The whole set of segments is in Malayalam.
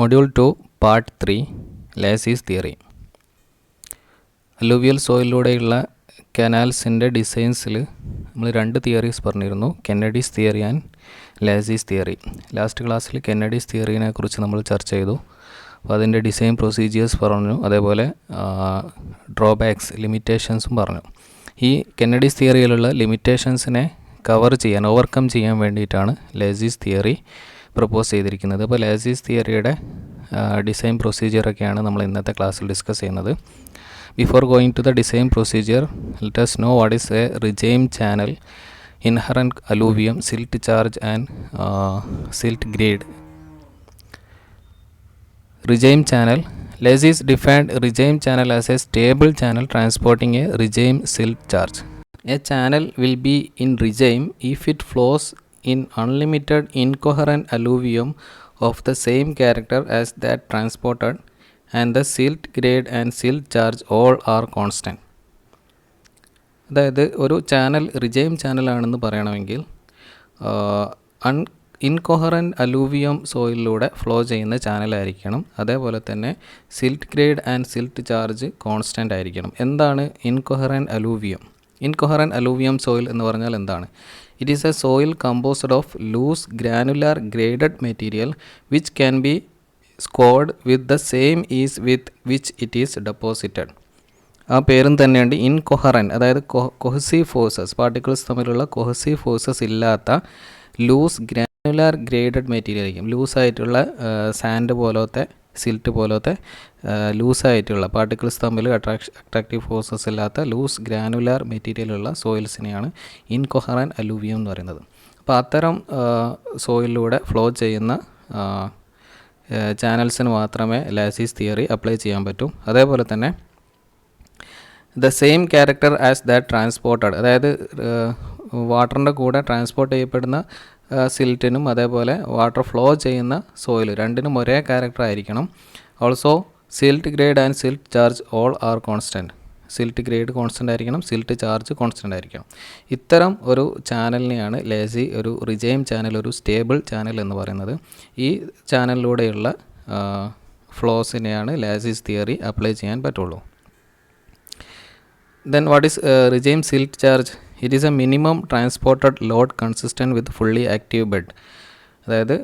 Module 2 Part 3 Lacy's Theory. Alluvial സോയിലൂടെയുള്ള കനാൽസിൻ്റെ ഡിസൈൻസിൽ നമ്മൾ രണ്ട് തിയറീസ് പറഞ്ഞിരുന്നു, Kennedy's theory and Lacey's theory. Last ക്ലാസ്സിൽ കെന്നഡീസ് തിയറിനെ കുറിച്ച് നമ്മൾ ചർച്ച ചെയ്തു. അപ്പോൾ അതിൻ്റെ ഡിസൈൻ പ്രൊസീജിയേഴ്സ് പറഞ്ഞു, അതേപോലെ ഡ്രോബാക്സ് ലിമിറ്റേഷൻസും പറഞ്ഞു. ഈ കെന്നഡീസ് തിയറിയിലുള്ള ലിമിറ്റേഷൻസിനെ ഓവർകം ചെയ്യാൻ വേണ്ടിയിട്ടാണ് ലാസീസ് തിയറി പ്രപ്പോസ് ചെയ്തിരിക്കുന്നത്. അപ്പോൾ ലാസീസ് തിയറിയുടെ ഡിസൈൻ പ്രൊസീജിയറൊക്കെയാണ് നമ്മൾ ഇന്നത്തെ ക്ലാസ്സിൽ ഡിസ്കസ് ചെയ്യുന്നത്. Before going to the design procedure, let us know what is a regime channel, inherent alluvium, silt charge and silt grade. Regime channel. Lacy's defined regime channel as a stable channel transporting a regime silt charge. A channel will be in regime if it flows in unlimited incoherent alluvium of the same character as that transported and the silt grade and silt charge all are constant. അതായത് ഒരു ചാനൽ റിജൈം ചാനലാണെന്ന് പറയണമെങ്കിൽ ഇൻകൊഹറൻറ്റ് അലൂവിയം സോയിലിലൂടെ ഫ്ലോ ചെയ്യുന്ന ചാനലായിരിക്കണം. അതേപോലെ തന്നെ silt grade and silt charge constant ആയിരിക്കണം. എന്താണ് ഇൻകൊഹറൻറ്റ് അലൂവിയം? ഇൻകൊഹറൻറ്റ് അലൂവിയം സോയിൽ എന്ന് പറഞ്ഞാൽ എന്താണ്? It is a soil composed of loose granular graded material which can be scored with the same ease with which it is deposited. ആ പേരും തന്നെയുണ്ട് ഇൻകൊഹറൻറ്റ്, അതായത് കൊഹസീവ് ഫോഴ്സസ്, പാർട്ടിക്കിൾസ് തമ്മിലുള്ള കൊഹസീവ് ഫോഴ്സസ് ഇല്ലാത്ത ലൂസ് ഗ്രാനുലാർ ഗ്രേഡഡ് മെറ്റീരിയൽ ആയിരിക്കും. ലൂസായിട്ടുള്ള സാൻഡ് പോലത്തെ സിൽറ്റ് പോലത്തെ ലൂസായിട്ടുള്ള പാർട്ടിക്കിൾസ് തമ്മിൽ അട്രാക്റ്റീവ് ഫോഴ്സസ് ഇല്ലാത്ത ലൂസ് ഗ്രാനുലാർ മെറ്റീരിയലുള്ള സോയിൽസിനെയാണ് ഇൻകൊഹറൻറ്റ് അലൂവിയം എന്ന് പറയുന്നത്. അപ്പോൾ അത്തരം സോയിലിലൂടെ ഫ്ലോ ചെയ്യുന്ന ചാനൽസിന് മാത്രമേ ലാസീസ് തിയറി അപ്ലൈ ചെയ്യാൻ പറ്റൂ. അതേപോലെ തന്നെ the same character as that transported, അതായത് വാട്ടറിൻ്റെ കൂടെ ട്രാൻസ്പോർട്ട് ചെയ്യപ്പെടുന്ന സിൽറ്റിനും അതേപോലെ വാട്ടർ ഫ്ലോ ചെയ്യുന്ന സോയിൽ രണ്ടിനും ഒരേ ക്യാരക്ടർ ആയിരിക്കണം. Also silt grade and silt charge all are constant. Silt grade constant ആയിരിക്കണം, സിൽറ്റ് ചാർജ് കോൺസ്റ്റൻ്റ് ആയിരിക്കണം. ഇത്തരം ഒരു ചാനലിനെയാണ് ലാസി ഒരു റിജൈം ചാനൽ, ഒരു സ്റ്റേബിൾ ചാനൽ എന്ന് പറയുന്നത്. ഈ ചാനലിലൂടെയുള്ള ഫ്ലോസിനെയാണ് ലാസീസ് തിയറി അപ്ലൈ ചെയ്യാൻ പറ്റുള്ളൂ. Then what is regime silt charge? It is a minimum transported load consistent with fully active bed. അതായത്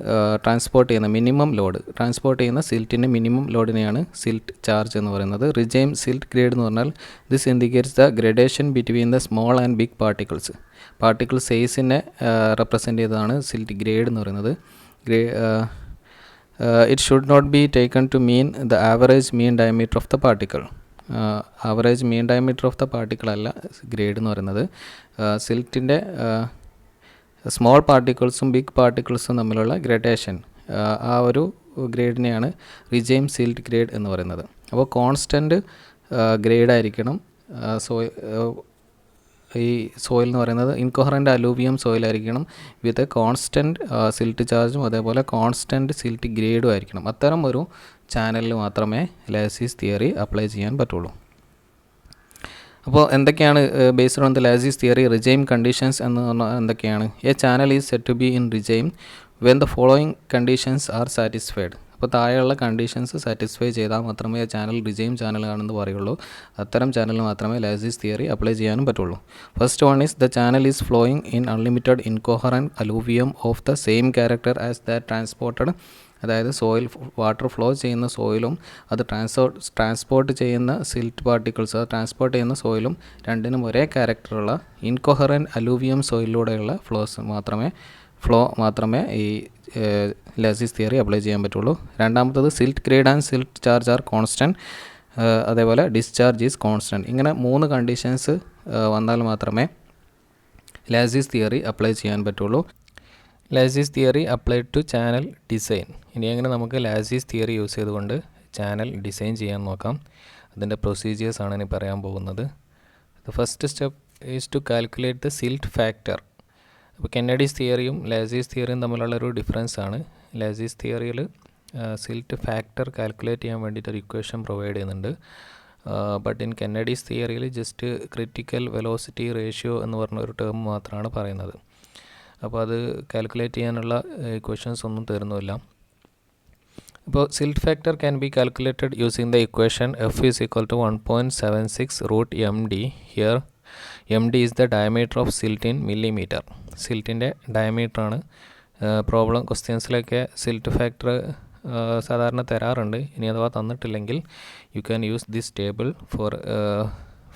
ട്രാൻസ്പോർട്ട് ചെയ്യുന്ന മിനിമം ലോഡ്, ട്രാൻസ്പോർട്ട് ചെയ്യുന്ന സിൽറ്റിൻ്റെ മിനിമം ലോഡിനെയാണ് സിൽറ്റ് ചാർജ് എന്ന് പറയുന്നത്. റിജൈം സിൽറ്റ് ഗ്രേഡ് എന്ന് പറഞ്ഞാൽ this indicates the gradation between the small and big particles. Particle സൈസിനെ റെപ്രസെൻ്റ് ചെയ്തതാണ് സിൽറ്റ് ഗ്രേഡ് എന്ന് പറയുന്നത്. It should not be taken to mean the average mean diameter of the particle. Average mean diameter of the particle അല്ല ഗ്രേഡ് എന്ന് പറയുന്നത്. സിൽറ്റിൻ്റെ സ്മോൾ പാർട്ടിക്കിൾസും ബിഗ് പാർട്ടിക്കിൾസും തമ്മിലുള്ള ഗ്രഡേഷൻ, ആ ഒരു ഗ്രേഡിനെയാണ് റിജൈം സിൽറ്റ് ഗ്രേഡ് എന്ന് പറയുന്നത്. അപ്പോൾ കോൺസ്റ്റൻറ്റ് ഗ്രേഡ് ആയിരിക്കണം ഈ സോയിൽ എന്ന് പറയുന്നത്. ഇൻകൊഹറൻറ്റ് അലൂവിയം സോയിൽ ആയിരിക്കണം വിത്ത് കോൺസ്റ്റൻറ്റ് സിൽറ്റ് ചാർജും അതേപോലെ കോൺസ്റ്റൻറ്റ് സിൽറ്റ് ഗ്രേഡും ആയിരിക്കണം. അത്തരം ഒരു ചാനലിൽ മാത്രമേ ലാസീസ് തിയറി അപ്ലൈ ചെയ്യാൻ പറ്റുള്ളൂ. അപ്പോൾ എന്തൊക്കെയാണ് based on the Lacey's theory regime conditions എന്ന് പറഞ്ഞാൽ എന്തൊക്കെയാണ്? A channel is set to be in regime when the following conditions are satisfied. അപ്പോൾ താഴെയുള്ള കണ്ടീഷൻസ് സാറ്റിസ്ഫൈ ചെയ്താൽ മാത്രമേ ആ ചാനൽ റിജൈം ചാനലാണെന്ന് പറയുള്ളൂ. അത്തരം ചാനലിൽ മാത്രമേ ലാസീസ് തിയറി അപ്ലൈ ചെയ്യാനും പറ്റുള്ളൂ. First one is the channel is flowing in unlimited incoherent alluvium of the same character as that transported. അതായത് സോയിൽ വാട്ടർ ഫ്ലോ ചെയ്യുന്ന സോയിലും അത് ട്രാൻസ്പോർട്ട് ചെയ്യുന്ന സിൽറ്റ് പാർട്ടിക്കിൾസ്, അത് ട്രാൻസ്പോർട്ട് ചെയ്യുന്ന സോയിലും രണ്ടിനും ഒരേ ക്യാരക്ടറുള്ള ഇൻകൊഹറൻറ്റ് അലൂവിയം സോയിലിലൂടെയുള്ള ഫ്ലോ മാത്രമേ ഈ ലാസീസ് തിയറി അപ്ലൈ ചെയ്യാൻ പറ്റുള്ളൂ. രണ്ടാമത്തത് silt grade and silt charge are constant, അതേപോലെ ഡിസ്ചാർജ് ഈസ് കോൺസ്റ്റൻറ്റ്. ഇങ്ങനെ മൂന്ന് കണ്ടീഷൻസ് വന്നാൽ മാത്രമേ ലാസീസ് തിയറി അപ്ലൈ ചെയ്യാൻ പറ്റുള്ളൂ. Lacey's theory applied to channel design. ഇനി എങ്ങനെ നമുക്ക് ലാസീസ് തിയറി യൂസ് ചെയ്തുകൊണ്ട് ചാനൽ ഡിസൈൻ ചെയ്യാൻ നോക്കാം. അതിൻ്റെ പ്രൊസീജിയേഴ്സാണ് ഇനി പറയാൻ പോകുന്നത്. The first step is to calculate the silt factor. അപ്പോൾ കെന്നഡീസ് തിയറിയും ലാസീസ് തിയറിയും തമ്മിലുള്ള ഒരു ഡിഫറൻസ് ആണ്. ലാസീസ് തിയറിയിൽ സിൽറ്റ് ഫാക്ടർ കാൽക്കുലേറ്റ് ചെയ്യാൻ വേണ്ടിയിട്ട് ഒരു ഇക്വേഷൻ പ്രൊവൈഡ് ചെയ്യുന്നുണ്ട്. ബട്ട് ഇൻ കെന്നഡീസ് തിയറിയിൽ ജസ്റ്റ് ക്രിറ്റിക്കൽ വെലോസിറ്റി റേഷ്യോ എന്ന് പറഞ്ഞ ഒരു ടേം മാത്രമാണ് പറയുന്നത്. അപ്പോൾ അത് കാൽക്കുലേറ്റ് ചെയ്യാനുള്ള ഇക്വേഷൻസ് ഒന്നും തരുന്നില്ല. ഇപ്പോൾ silt factor can be calculated using the equation F is equal to 1.76 root M D. Here M D is the diameter of silt in millimetre. സിൽട്ടിൻ്റെ ഡയമീറ്ററാണ്. പ്രോബ്ലം ക്വസ്റ്റ്യൻസിലൊക്കെ സിൽട്ട് ഫാക്ടർ സാധാരണ തരാറുണ്ട്. ഇനി അഥവാ തന്നിട്ടില്ലെങ്കിൽ you can use this table for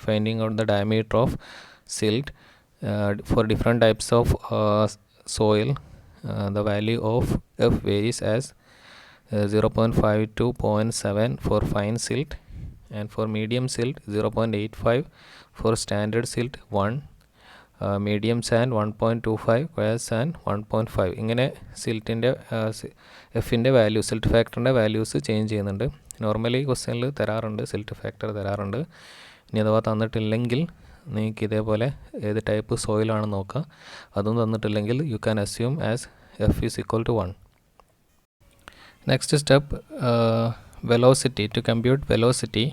finding out the diameter of silt for different types of soil. The value of F varies as 0.5 to 0.7 for fine silt, and for medium silt 0.85, for standard silt 1, medium sand 1.25, coarse sand 1.5. ഇങ്ങനെ സിൽട്ടിൻ്റെ എഫിൻ്റെ വാല്യൂ, സിൽട്ട് ഫാക്ടറിൻ്റെ വാല്യൂസ് ചേഞ്ച് ചെയ്യുന്നുണ്ട്. നോർമലി ക്വസ്റ്റ്യനിൽ തരാറുണ്ട്, സിൽട്ട് ഫാക്ടർ തരാറുണ്ട്. ഇനി അഥവാ തന്നിട്ടില്ലെങ്കിൽ നിങ്ങൾക്ക് ഇതേപോലെ ഏത് ടൈപ്പ് സോയിലാണെന്ന് നോക്കുക. അതും തന്നിട്ടില്ലെങ്കിൽ you can assume as F is equal to 1. Next step, velocity. To compute velocity,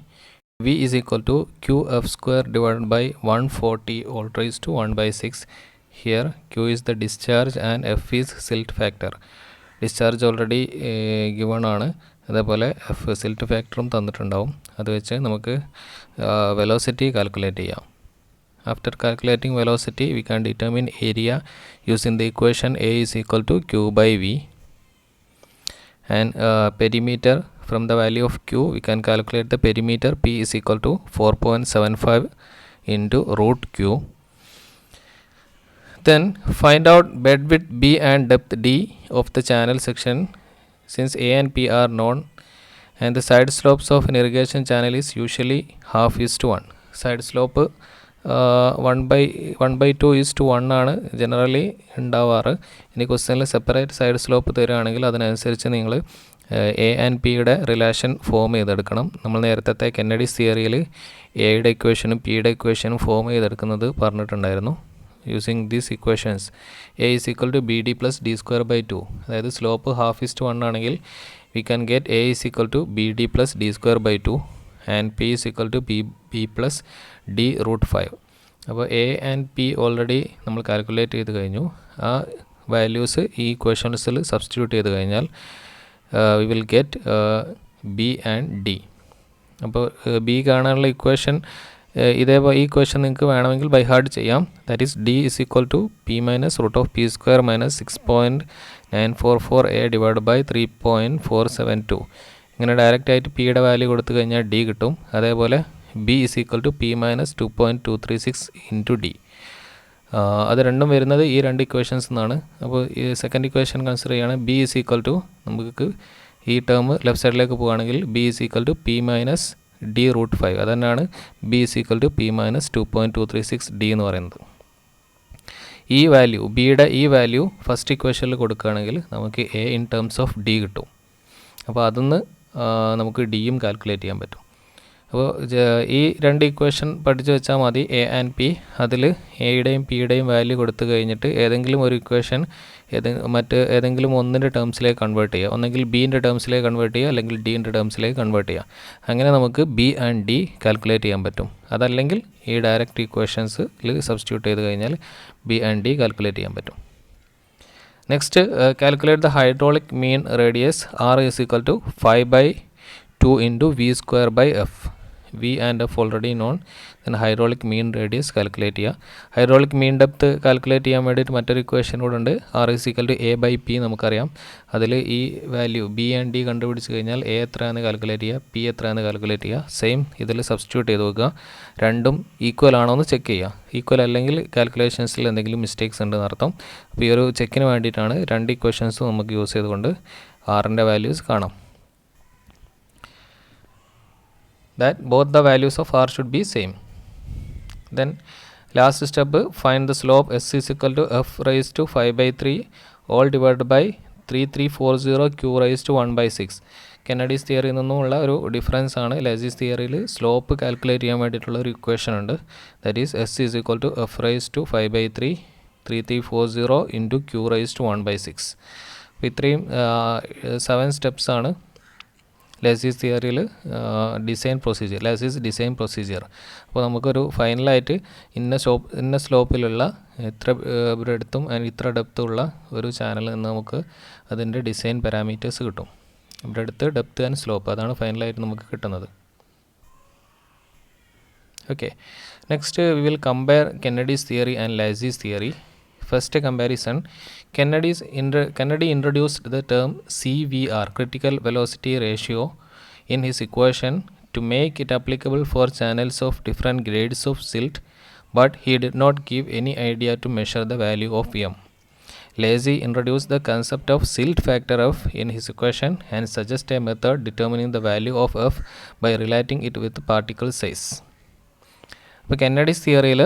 v is equal to qf square divided by 140 all raised to 1 by 6. Here q is the discharge and f is silt factor. Discharge already given ആണ്. അതേപോലെ എഫ് സിൽട്ട് ഫാക്ടറും തന്നിട്ടുണ്ടാവും. അത് വെച്ച് നമുക്ക് വെലോസിറ്റി കാൽക്കുലേറ്റ് ചെയ്യാം. After calculating velocity, we can determine area using the equation A is equal to Q by V. And perimeter, from the value of Q, we can calculate the perimeter. P is equal to 4.75 into root Q. Then find out bed width B and depth D of the channel section, since A and P are known, and the side slopes of an irrigation channel is usually half is to 1. Side slope 1/2 is to 1 ആണ് ജനറലി ഉണ്ടാവാറ്. ഇനി ക്വസ്റ്റ്യനിൽ സെപ്പറേറ്റ് സൈഡ് സ്ലോപ്പ് തരികയാണെങ്കിൽ അതിനനുസരിച്ച് നിങ്ങൾ എ ആൻഡ് പിയുടെ റിലേഷൻ ഫോം ചെയ്തെടുക്കണം. നമ്മൾ നേരത്തെ കെന്നഡീസ് തിയറിയിൽ എയുടെ ഇക്വേഷനും പിയുടെ ഇക്വേഷനും ഫോം ചെയ്തെടുക്കുന്നത് പറഞ്ഞിട്ടുണ്ടായിരുന്നു. Using these equations a is equal to b d plus d square by 2. അതായത് സ്ലോപ്പ് ഹാഫ് ഈസ് ടു 1 ആണെങ്കിൽ we can get a is equal to b d plus d square by 2 and p is equal to b plus d root 5. അപ്പോൾ എ ആൻഡ് പി ഓൾറെഡി നമ്മൾ കാൽക്കുലേറ്റ് ചെയ്ത് കഴിഞ്ഞു. ആ വാല്യൂസ് ഈ ഇക്വേഷൻസിൽ സബ്സ്റ്റിറ്റ്യൂട്ട് ചെയ്ത് കഴിഞ്ഞാൽ we will get b and D. അപ്പോൾ ബി കാണാനുള്ള ഇക്വേഷൻ ഇതേപോലെ ഈ ഇക്വേഷൻ നിങ്ങൾക്ക് വേണമെങ്കിൽ ബൈ ഹാർട്ട് ചെയ്യാം. That is d is equal to p minus root of p square minus 6.944 a divide by 3.472. ഇങ്ങനെ ഡയറക്റ്റ് ആയിട്ട് പിയുടെ വാല്യൂ കൊടുത്തു കഴിഞ്ഞാൽ ഡി കിട്ടും. അതേപോലെ b is equal to p minus 2.236 into d. അത് രണ്ടും വരുന്നത് ഈ രണ്ട് ഇക്വേഷൻസ് നിന്നാണ്. അപ്പോൾ ഈ സെക്കൻഡ് ഇക്വേഷൻ കൺസിഡർ ചെയ്യുകയാണെങ്കിൽ ബി ഇസ് ഈക്വൽ ടു നമുക്ക് ഈ ടേം ലെഫ്റ്റ് സൈഡിലേക്ക് പോവുകയാണെങ്കിൽ b is equal to p minus d root 5. അതന്നെയാണ് b is equal to p minus 2.236 d എന്ന് പറയുന്നത്. ഈ വാല്യൂ ബിയുടെ ഈ വാല്യൂ ഫസ്റ്റ് ഇക്വേഷനിൽ കൊടുക്കുകയാണെങ്കിൽ നമുക്ക് A in terms of D കിട്ടും. അപ്പോൾ അതിന്ന് നമുക്ക് ഡിയും കാൽക്കുലേറ്റ് ചെയ്യാൻ പറ്റും. അപ്പോൾ ഈ രണ്ട് ഇക്വേഷൻ പഠിച്ചു വെച്ചാൽ മതി. എ ആൻഡ് പി, അതിൽ എയുടെയും പിയുടെയും വാല്യൂ കൊടുത്തു കഴിഞ്ഞിട്ട് ഏതെങ്കിലും ഒരു ഇക്വേഷൻ ഏതെങ്കിലും ഒന്നിൻ്റെ ടേംസിലേക്ക് കൺവേർട്ട് ചെയ്യുക. ഒന്നെങ്കിൽ ബീൻ്റെ ടേംസിലേക്ക് കൺവേർട്ട് ചെയ്യുക, അല്ലെങ്കിൽ ഡീൻ്റെ ടേംസിലേക്ക് കൺവേർട്ട് ചെയ്യുക. അങ്ങനെ നമുക്ക് ബി ആൻഡ് ഡി കാൽക്കുലേറ്റ് ചെയ്യാൻ പറ്റും. അതല്ലെങ്കിൽ ഈ ഡയറക്റ്റ് ഇക്വേഷൻസിൽ സബ്സ്റ്റിറ്റ്യൂട്ട് ചെയ്ത് കഴിഞ്ഞാൽ ബി ആൻഡ് ഡി കാൽക്കുലേറ്റ് ചെയ്യാൻ പറ്റും. Next, calculate the hydraulic mean radius. R is equal to 5/2 into v square by f. v and f already known. Then hydraulic mean radius calculate ചെയ്യുക. ഹൈഡ്രോളിക് മീൻ ഡെപ്ത് കാൽക്കുലേറ്റ് ചെയ്യാൻ വേണ്ടിയിട്ട് മറ്റൊരു ഇക്വേഷൻ കൂടെ ഉണ്ട്. R is equal to A by P നമുക്കറിയാം. അതിൽ ഈ വാല്യൂ ബി ആൻഡ് ഡി കണ്ടുപിടിച്ച് കഴിഞ്ഞാൽ എ എത്രയാണെന്ന് കാൽക്കുലേറ്റ് ചെയ്യുക, പി എത്രയാണെന്ന് കാൽക്കുലേറ്റ് ചെയ്യുക. സെയിം ഇതിൽ സബ്സ്റ്റിറ്റ്യൂട്ട് ചെയ്ത് നോക്കുക. രണ്ടും ഈക്വൽ ആണോ എന്ന് ചെക്ക് ചെയ്യുക. ഈക്വൽ അല്ലെങ്കിൽ കാൽക്കുലേഷൻസിൽ എന്തെങ്കിലും മിസ്റ്റേക്സ് ഉണ്ടെന്ന് അർത്ഥം. അപ്പോൾ ഈ ഒരു ചെക്കിന് വേണ്ടിയിട്ടാണ് രണ്ട് ഇക്വേഷൻസും നമുക്ക് യൂസ് ചെയ്തുകൊണ്ട് ആറിൻ്റെ വാല്യൂസ് കാണാം. That both the values of r should be same. Then last step, find the slope s is equal to f raised to 5/3 all divided by 3340 q raised to 1/6. Kennedy's തിയറിയിൽ നിന്നുമുള്ള ഒരു ഡിഫറൻസ് ആണ്. ലെസിസ് തിയറിയിൽ സ്ലോപ്പ് കാൽക്കുലേറ്റ് ചെയ്യാൻ വേണ്ടിയിട്ടുള്ള ഒരു ഇക്വേഷൻ ഉണ്ട്. That is S is equal to F raise to 5/3 3340 into Q raise to 1/6. അപ്പോൾ ഇത്രയും 7 സ്റ്റെപ്സ് ആണ് ലെസിസ് തിയറിയിൽ ഡിസൈൻ പ്രൊസീജിയർ. അപ്പോൾ നമുക്കൊരു ഫൈനലായിട്ട് ഇന്ന സ്ലോപ്പിലുള്ള ഇത്ര ബ്രെഡ്ത്തും ഇത്ര ഡെപ്ത്തുള്ള ഒരു ചാനൽ നിന്ന് നമുക്ക് അതിൻ്റെ ഡിസൈൻ പാരാമീറ്റേഴ്സ് കിട്ടും. ഇവിടെ അടുത്ത് ഡെപ്ത് ആൻഡ് സ്ലോപ്പ്, അതാണ് ഫൈനലായിട്ട് നമുക്ക് കിട്ടുന്നത്. Okay, next we will compare Kennedy's theory and Lassie's theory. First comparison, Kennedy introduced the term CVR, critical velocity ratio, in his equation to make it applicable for channels of different grades of silt, but he did not give any idea to measure the value of M. Lassie introduced the concept of silt factor F in his equation and suggested a method determining the value of F by relating it with particle size. ഇപ്പോൾ കെന്നഡീസ് തിയറിയിൽ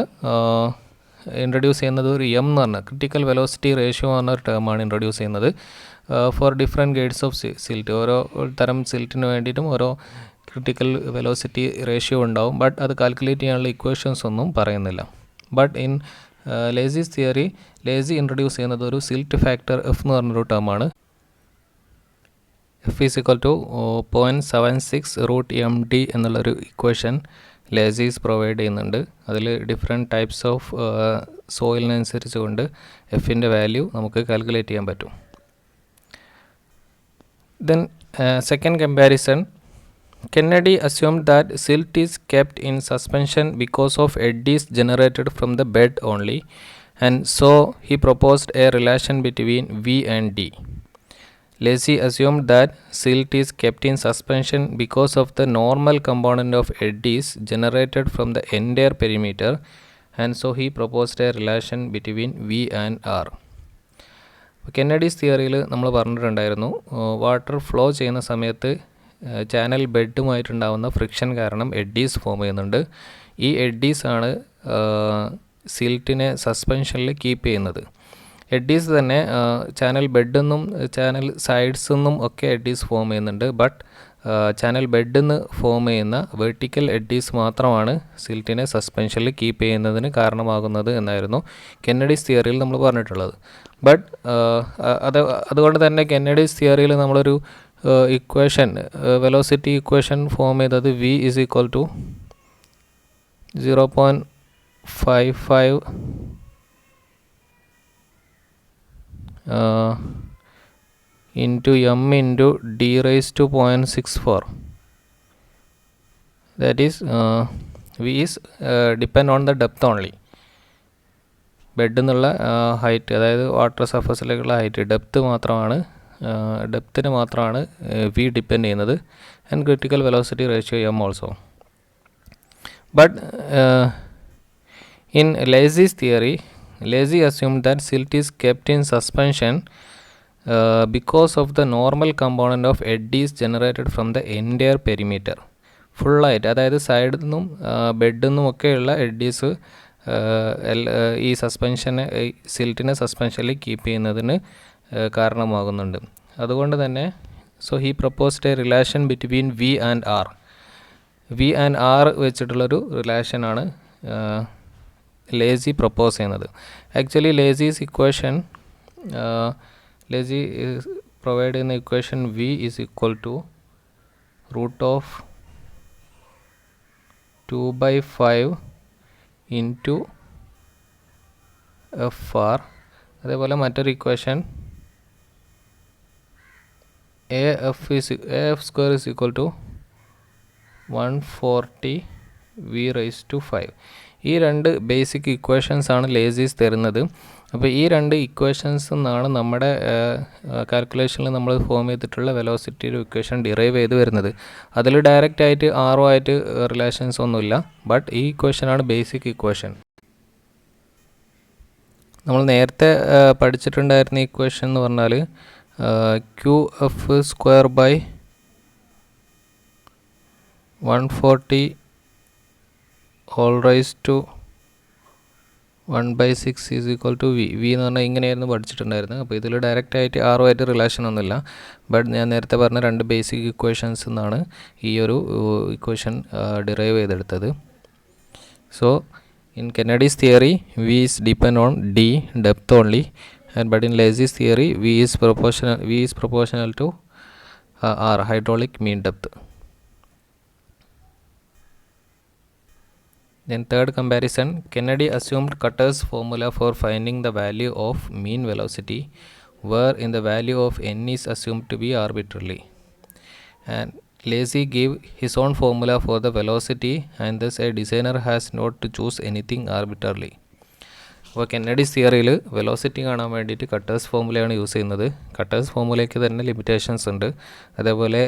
ഇൻട്രൊഡ്യൂസ് ചെയ്യുന്നത് ഒരു എം എന്ന് പറഞ്ഞാൽ ക്രിട്ടിക്കൽ വെലോസിറ്റി റേഷ്യോ എന്ന ഒരു ടേമാണ് ഇൻട്രൊഡ്യൂസ് ചെയ്യുന്നത് for different grades of silt. ഓരോ തരം സിൽറ്റിന് വേണ്ടിയിട്ടും ഓരോ ക്രിട്ടിക്കൽ വെലോസിറ്റി റേഷ്യോ ഉണ്ടാവും. ബട്ട് അത് കാൽക്കുലേറ്റ് ചെയ്യാനുള്ള ഇക്വേഷൻസ് ഒന്നും പറയുന്നില്ല. But in Lacey's theory Lacey introduce ചെയ്യുന്നത് ഒരു സിൽറ്റ് ഫാക്ടർ എഫ് എന്ന് പറഞ്ഞൊരു ടേമാണ്. F is equal to 0.76√MD എന്നുള്ളൊരു ഇക്വേഷൻ ലേസീസ് പ്രൊവൈഡ് ചെയ്യുന്നുണ്ട്. അതിൽ ഡിഫറെൻറ്റ് ടൈപ്സ് ഓഫ് സോയിലിനനുസരിച്ച് കൊണ്ട് എഫിൻ്റെ വാല്യൂ നമുക്ക് കാൽക്കുലേറ്റ് ചെയ്യാൻ പറ്റും. Then second comparison, Kennedy assumed that silt is kept in suspension because of eddies generated from the bed only, and so he proposed a relation between V and D. Lassie assumed that silt is kept in suspension because of the normal component of eddies generated from the entire perimeter, and so he proposed a relation between V and R. Kennedy's തിയറിയിൽ നമ്മൾ പറഞ്ഞിട്ടുണ്ടായിരുന്നു വാട്ടർ ഫ്ലോ ചെയ്യുന്ന സമയത്ത് ചാനൽ ബെഡുമായിട്ടുണ്ടാകുന്ന ഫ്രിക്ഷൻ കാരണം എഡ്ഡീസ് ഫോം ചെയ്യുന്നുണ്ട്. ഈ എഡ്ഡീസ് ആണ് സിൽറ്റിനെ സസ്പെൻഷനിൽ കീപ്പ് ചെയ്യുന്നത്. എഡ്ഡീസ് തന്നെ ചാനൽ ബെഡിൽ നിന്നും ചാനൽ സൈഡ്സിൽ നിന്നും ഒക്കെ എഡ്ഡീസ് ഫോം ചെയ്യുന്നുണ്ട്. ബട്ട് ചാനൽ ബെഡിൽ നിന്ന് ഫോം ചെയ്യുന്ന വെർട്ടിക്കൽ എഡ്ഡീസ് മാത്രമാണ് സിൽറ്റിനെ സസ്പെൻഷനിൽ കീപ്പ് ചെയ്യുന്നതിന് കാരണമാകുന്നത് എന്നായിരുന്നു കെന്നഡീസ് തിയറിയിൽ നമ്മൾ പറഞ്ഞിട്ടുള്ളത്. ബട്ട് അതുകൊണ്ട് തന്നെ കെന്നഡീസ് തിയറിയിൽ നമ്മളൊരു ഇക്വേഷൻ വെലോസിറ്റി ഇക്വേഷൻ ഫോം ചെയ്തത് V is equal to 0.55 into M into D raised to 0.64. That is V is depend on the depth only. Bed എന്നുള്ള ഹൈറ്റ്, അതായത് വാട്ടർ സർഫസിലേക്കുള്ള ഹൈറ്റ്, ഡെപ്തിന് മാത്രമാണ് വി ഡിപ്പെൻഡ് ചെയ്യുന്നത്. And critical velocity ratio am also. But in Lacey's theory Lassie assumed that silt is kept in suspension because of the normal component of eddies generated from the entire perimeter. ഫുള്ളായിട്ട്, അതായത് സൈഡിൽ നിന്നും ബെഡിൽ നിന്നും ഒക്കെയുള്ള എഡ്ഡീസ് ഈ സസ്പെൻഷനെ സിൽറ്റിനെ സസ്പെൻഷനിൽ കീപ്പ് ചെയ്യുന്നതിന് കാരണമാകുന്നുണ്ട്. അതുകൊണ്ട് തന്നെ he proposed a relation between V and R. V and R വെച്ചിട്ടുള്ളൊരു റിലേഷനാണ് ലേസി പ്രപ്പോസ് ചെയ്യുന്നത്. Actually Lacey's equation Lacey provide ചെയ്യുന്ന equation V is equal to √2/5 into FR. അതേപോലെ മറ്റൊരു equation AF square is equal to 140 V raised to 5. ഈ രണ്ട് ബേസിക് ഇക്വേഷൻസ് ആണ് ലേസീസ് തരുന്നത്. അപ്പോൾ ഈ രണ്ട് ഇക്വേഷൻസ് നിന്നാണ് നമ്മുടെ കാൽക്കുലേഷനിൽ നമ്മൾ ഫോം ചെയ്തിട്ടുള്ള വെലോസിറ്റിയുടെ ഇക്വേഷൻ ഡിറൈവ് ചെയ്ത് വരുന്നത്. അതിൽ ഡയറക്റ്റ് ആയിട്ട് ആറോ ആയിട്ട് റിലേഷൻസ് ഒന്നുമില്ല. ബട്ട് ഈ ഇക്വേഷനാണ് ബേസിക് ഇക്വേഷൻ. നമ്മൾ നേരത്തെ പഠിച്ചിട്ടുണ്ടായിരുന്ന ഇക്വേഷൻ എന്ന് പറഞ്ഞാൽ QF square by 140 all raised to 1/6 is equal to V എന്ന് പറഞ്ഞാൽ ഇങ്ങനെയായിരുന്നു പഠിച്ചിട്ടുണ്ടായിരുന്നത്. അപ്പോൾ ഇതിൽ ഡയറക്റ്റ് ആയിട്ട് ആറുമായിട്ട് റിലേഷൻ ഒന്നുമില്ല. ബട്ട് ഞാൻ നേരത്തെ പറഞ്ഞ രണ്ട് ബേസിക് ഇക്വേഷൻസ് എന്നാണ് ഈ ഒരു ഇക്വേഷൻ ഡിറൈവ് ചെയ്തെടുത്തത്. So in Kennedy's theory V is depend on D depth only, but in Lassie's theory V is proportional to R hydraulic mean depth. Then third comparison, Kennedy assumed Cutter's formula for finding the value of mean velocity, where in the value of n is assumed to be arbitrary. and Lacy gave his own formula for the velocity, and thus a designer has not to choose anything arbitrarily. അപ്പോൾ കെന്നഡീസ് തിയറിയിൽ വെലോസിറ്റി കാണാൻ വേണ്ടിയിട്ട് കട്ടേഴ്സ് ഫോർമുലയാണ് യൂസ് ചെയ്യുന്നത്. കട്ടേഴ്സ് ഫോർമുലയ്ക്ക് തന്നെ ലിമിറ്റേഷൻസ് ഉണ്ട്. അതേപോലെ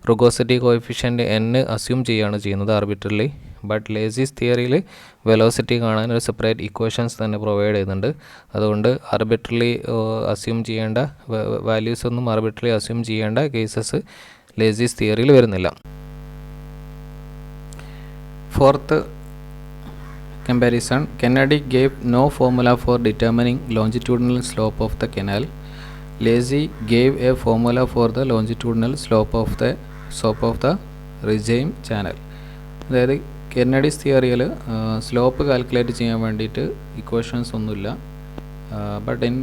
റുഗോസിറ്റി കോഎഫിഷ്യൻ്റ് n അസ്യൂം ചെയ്യുകയാണ് ചെയ്യുന്നത് ആർബിട്രലി. ബട്ട് ലേസീസ് തിയറിയിൽ വെലോസിറ്റി കാണാൻ ഒരു സെപ്പറേറ്റ് ഇക്വേഷൻസ് തന്നെ പ്രൊവൈഡ് ചെയ്യുന്നുണ്ട്. അതുകൊണ്ട് ആർബിട്രലി അസ്യൂം ചെയ്യേണ്ട വാല്യൂസ് ഒന്നും ആർബിട്രലി അസ്യൂം ചെയ്യേണ്ട കേസസ് ലേസീസ് തിയറിയിൽ വരുന്നില്ല. Fourth comparison, Kennedy gave no formula for determining longitudinal slope of the canal. Lacy gave a formula for the longitudinal slope of the regime channel. അതായത് കെന്നഡീസ് തിയറിയിൽ സ്ലോപ്പ് കാൽക്കുലേറ്റ് ചെയ്യാൻ വേണ്ടിയിട്ട് ഇക്വേഷൻസ് ഒന്നുമില്ല. ബട്ട് ഇൻ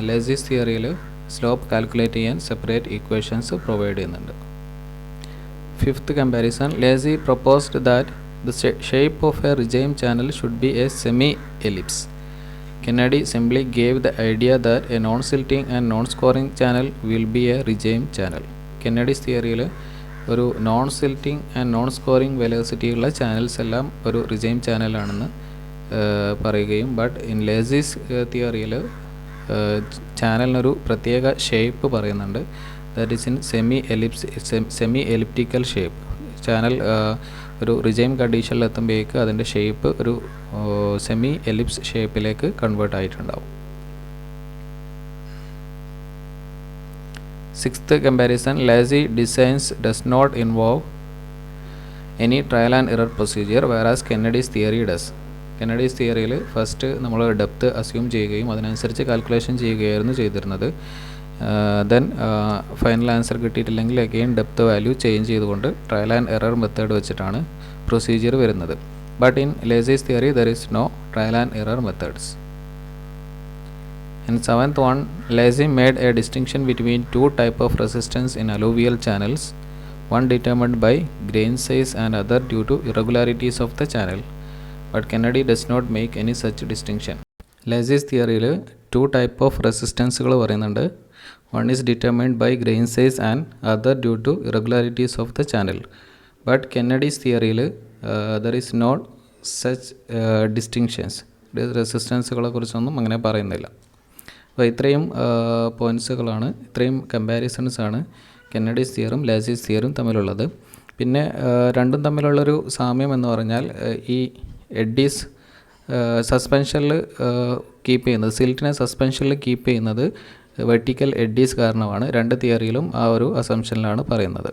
ലേസീസ് തിയറിയിൽ സ്ലോപ്പ് കാൽക്കുലേറ്റ് ചെയ്യാൻ സെപ്പറേറ്റ് ഇക്വേഷൻസ് പ്രൊവൈഡ് ചെയ്യുന്നുണ്ട്. Fifth comparison, lazy proposed that the shape of a regime channel should be a semi-ellipse. Kennedy simply gave the idea that a non-silting and non-scoring channel will be a regime channel. Kennedy's തിയറിയിൽ ഒരു non silting and non scouring വെലോസിറ്റിയുള്ള ചാനൽസ് എല്ലാം ഒരു റിജൈം ചാനലാണെന്ന് പറയുകയും, ബട്ട് ഇൻ ലേസീസ് തിയറിയിൽ ചാനലിനൊരു പ്രത്യേക ഷേപ്പ് പറയുന്നുണ്ട്. That is in semi elliptical shape. Channel ഒരു റിജൈം കണ്ടീഷനിൽ എത്തുമ്പോഴേക്ക് അതിൻ്റെ ഷേപ്പ് ഒരു സെമി എലിപ്സ് ഷേപ്പിലേക്ക് കൺവേർട്ട് ആയിട്ടുണ്ടാവും. Sixth comparison, Lacey designs does not involve any trial and error procedure whereas Kennedy's theory does. Kennedy's തിയറിയിൽ ഫസ്റ്റ് നമ്മൾ ഡെപ്ത് അസ്യൂം ചെയ്യുകയും അതിനനുസരിച്ച് കാൽക്കുലേഷൻ ചെയ്യുകയായിരുന്നു ചെയ്തിരുന്നത്. ദെൻ ഫൈനൽ ആൻസർ കിട്ടിയിട്ടില്ലെങ്കിൽ അഗെയിൻ ഡെപ്ത് വാല്യൂ ചേഞ്ച് ചെയ്തുകൊണ്ട് ട്രയൽ ആൻഡ് എറർ മെത്തേഡ് വെച്ചിട്ടാണ് പ്രൊസീജിയർ വരുന്നത്. But in Lacey's theory there is no trial and error methods. In seventh one, Lacy made a distinction between two types of resistance in alluvial channels, one determined by grain size and other due to irregularities of the channel. But Kennedy does not make any such distinction. Lacy's തിയറിയിൽ ടു ടൈപ്പ് ഓഫ് റെസിസ്റ്റൻസുകൾ പറയുന്നുണ്ട്. One is determined by grain size and other due to irregularities of the channel. But Kennedy's തിയറിയിൽ there is not such distinctions. റെസിസ്റ്റൻസുകളെ കുറിച്ചൊന്നും അങ്ങനെ പറയുന്നില്ല. അപ്പോൾ ഇത്രയും പോയിൻറ്റ്സുകളാണ്, ഇത്രയും കമ്പാരിസൺസാണ് കെന്നഡീസ് തിയറും ലേസീസ് തിയറും തമ്മിലുള്ളത്. പിന്നെ രണ്ടും തമ്മിലുള്ളൊരു സാമ്യം എന്ന് പറഞ്ഞാൽ ഈ എഡ്ഡീസ് സസ്പെൻഷനിൽ കീപ്പ് ചെയ്യുന്നത്, സിൽറ്റിനെ സസ്പെൻഷനിൽ കീപ്പ് ചെയ്യുന്നത് വെർട്ടിക്കൽ എഡ്ഡീസ് കാരണമാണ്. രണ്ട് തിയറിയിലും ആ ഒരു അസംഷനിലാണ് പറയുന്നത്.